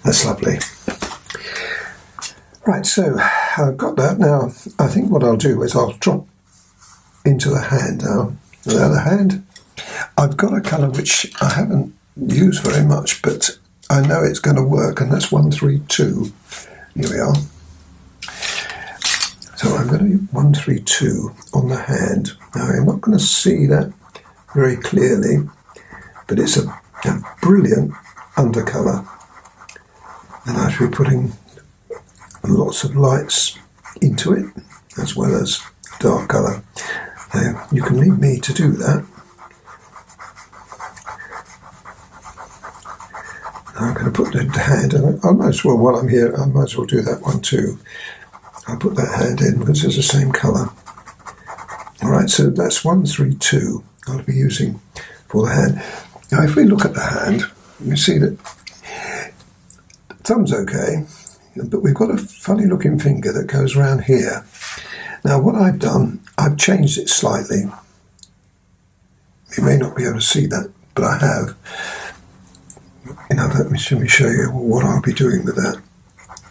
That's lovely. Right, so I've got that. Now, I think what I'll do is I'll drop into the hand now. The other hand, I've got a colour which I haven't used very much, but I know it's going to work, and that's 132. Here we are. So I'm going to use 132 on the hand. Now, I'm not going to see that very clearly, but it's a brilliant undercolour. And I should be putting lots of lights into it, as well as dark colour. Now, you can leave me to do that. I'm going to put the hand, and I might as well, while I'm here, I might as well do that one too. I'll put that hand in because it's the same colour. Alright, so that's 132 I'll be using for the hand. Now, if we look at the hand, you see that the thumb's okay, but we've got a funny looking finger that goes around here. Now, what I've done, I've changed it slightly. You may not be able to see that, but I have. Let me show you what I'll be doing with that.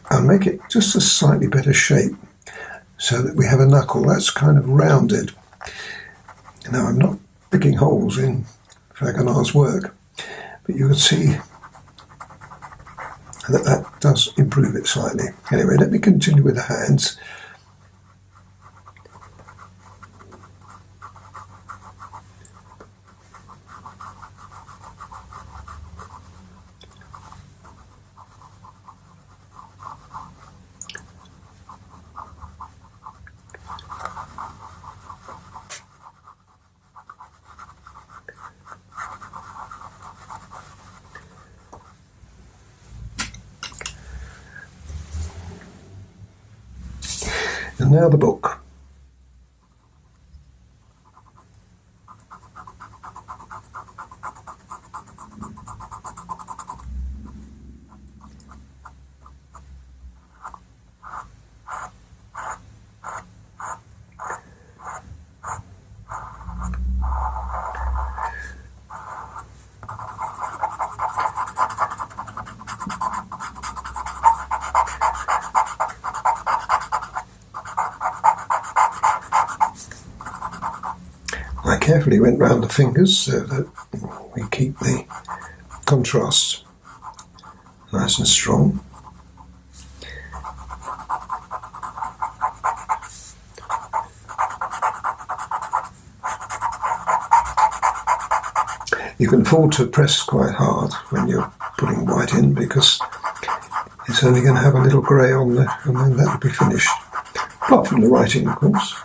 I'll make it just a slightly better shape so that we have a knuckle that's kind of rounded. Now, I'm not picking holes in Fragonard's work, but you can see that that does improve it slightly. Anyway, let me continue with the hands. And now the book. I carefully went round the fingers so that we keep the contrast nice and strong. You can afford to press quite hard when you're putting white in, because it's only going to have a little grey on there, and then that'll be finished. Apart from the writing, of course.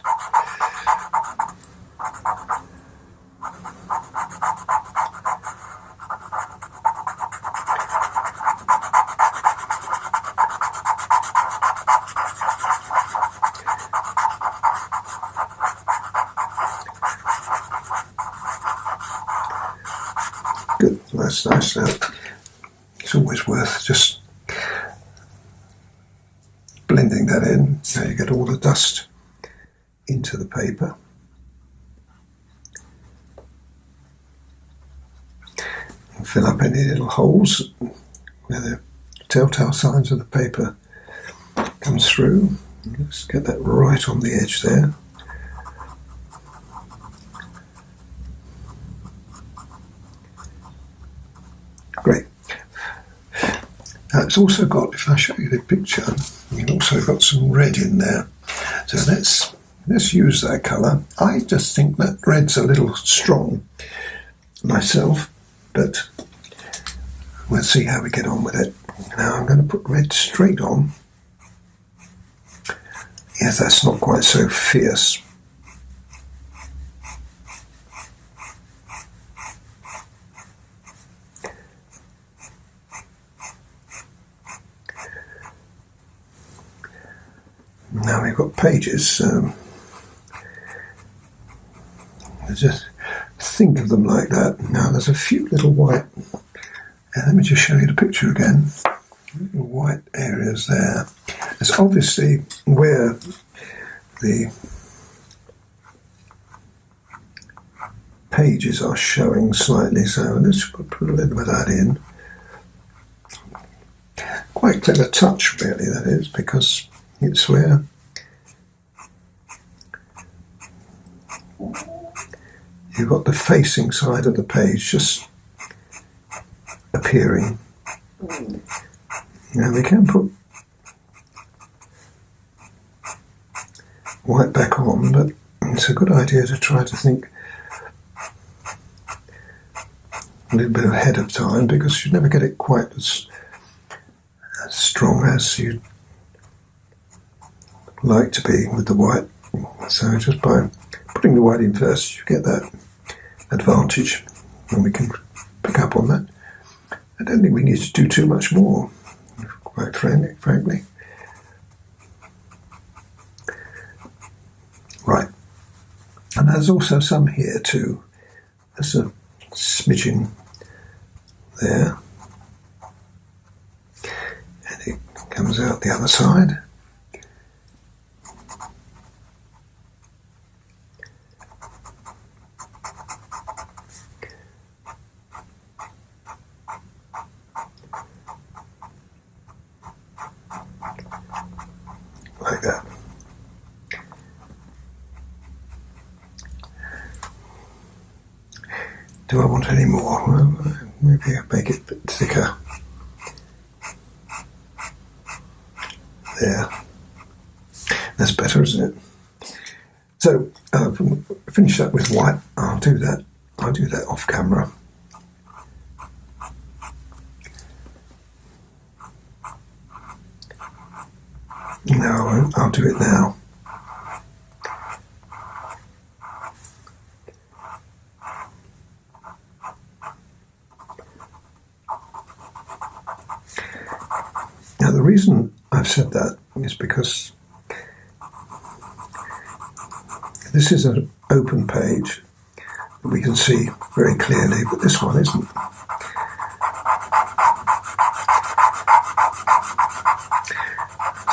Good, that's nice now. It's always worth just blending that in. Now you get all the dust into the paper. And fill up any little holes where the telltale signs of the paper comes through. Let's get that right on the edge there. Great. Now it's also got, if I show you the picture, you've also got some red in there. So let's use that colour. I just think that red's a little strong myself, but we'll see how we get on with it. Now I'm going to put red straight on. Yes, that's not quite so fierce. Now we've got pages, just think of them like that. Now there's a few little white, let me just show you the picture again, little white areas there. It's obviously where the pages are showing slightly, so let's put a little bit of that in. quite clever touch, really, that is, because it's where you've got the facing side of the page just appearing. Now we can put white back on, but it's a good idea to try to think a little bit ahead of time, because you never get it quite as strong as you'd like to be with the white. So just by putting the white in first, you get that advantage, and we can pick up on that. I don't think we need to do too much more, quite frankly. Right, and there's also some here too. There's a smidgen there, and it comes out the other side. Like that. Do I want any more? Well, maybe I'll make it a bit thicker. There. That's better, isn't it? So, finish that with white. I'll do that off camera. No, I won't. I'll do it now. Now, the reason I've said that is because this is an open page that we can see very clearly, but this one isn't.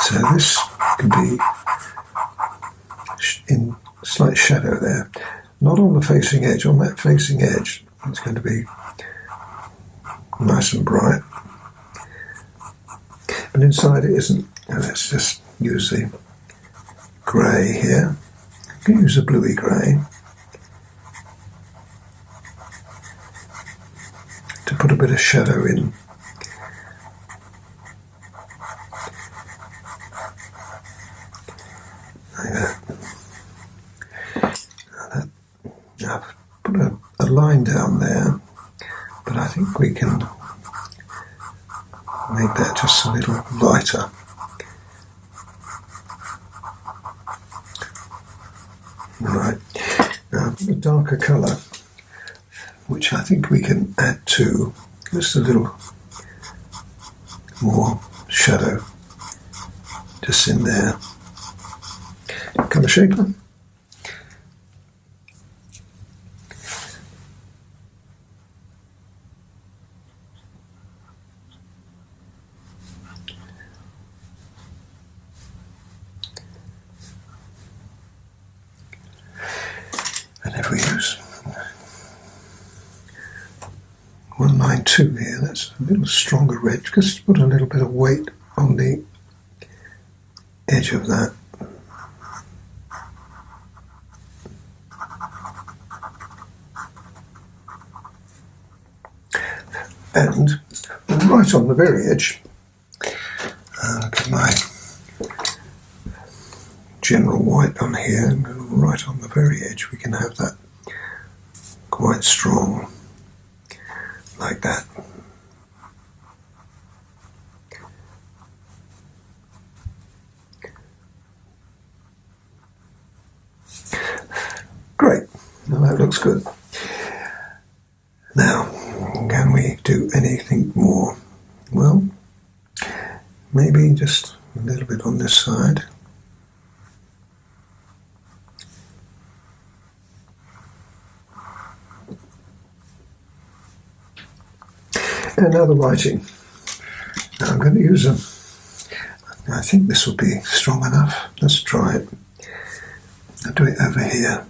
So this can be in slight shadow there, not on the facing edge. On that facing edge, it's going to be nice and bright. But inside it isn't. Now let's just use the grey here. You can use a bluey grey to put a bit of shadow in. Like that. I've put a line down there, but I think we can make that just a little lighter. Right, now a darker colour, which I think we can add to just a little more shadow just in there. Colour shaper. And if we use 192 here, that's a little stronger red, just put a little bit of weight on the edge of that. And right on the very edge, look at my general white on here, and right on the very edge we can have that quite strong, like that. Great, well, that looks good. Now, can we do anything more? Well, maybe just a little bit on this side. And now the writing. Now I'm going to use I think this will be strong enough. Let's try it. I'll do it over here.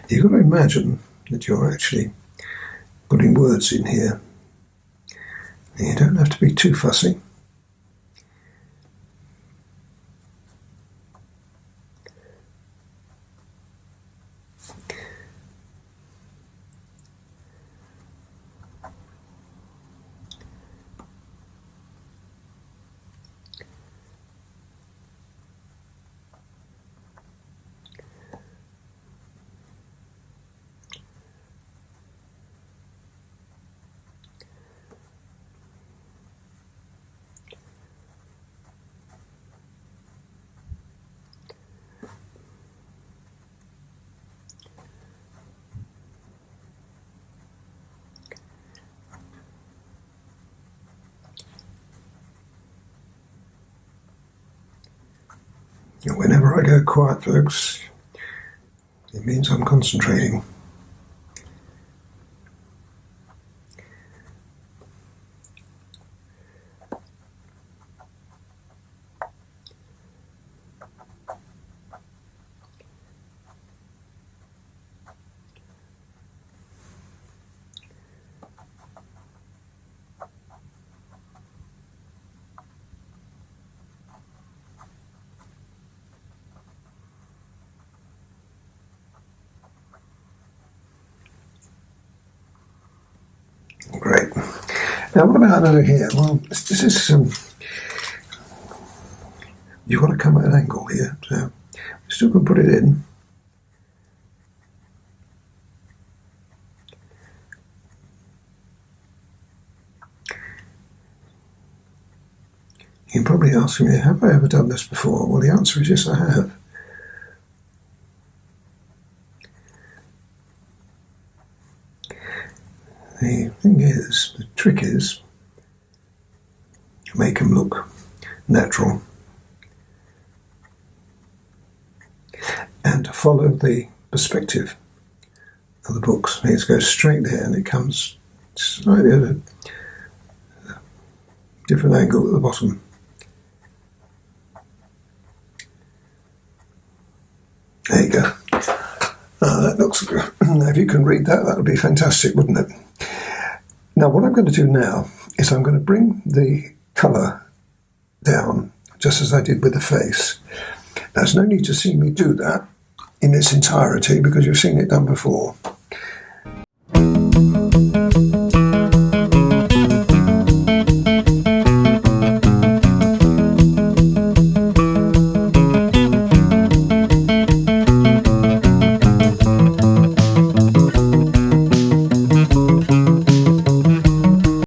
You've got to imagine that you're actually putting words in here. You don't have to be too fussy. Whenever I go quiet, folks, it means I'm concentrating. Great. Now, what about over here? Well, this is you've got to come at an angle here, so we're still going to put it in. You're probably asking me, have I ever done this before? Well, the answer is yes, I have. The thing is, the trick is, make them look natural and follow the perspective of the books. It goes straight there and it comes slightly at a different angle at the bottom. There you go. That looks good. If you can read that, that would be fantastic, wouldn't it? Now, what I'm going to do now is I'm going to bring the colour down, just as I did with the face. There's no need to see me do that in its entirety, because you've seen it done before.